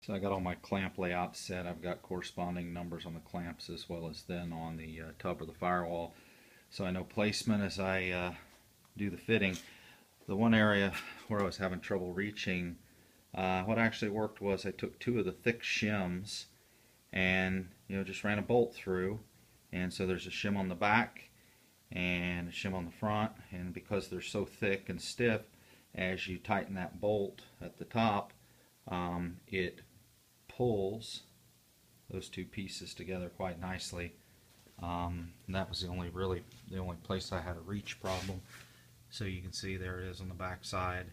So I got all my clamp layouts set. I've got corresponding numbers on the clamps as well as then on the tub or the firewall. So I know placement as I do the fitting. The one area where I was having trouble reaching, what actually worked was I took two of the thick shims and just ran a bolt through. And so there's a shim on the back and a shim on the front, and because they're so thick and stiff, as you tighten that bolt at the top, it pulls those two pieces together quite nicely. And that was the only place I had a reach problem. So you can see there it is on the back side.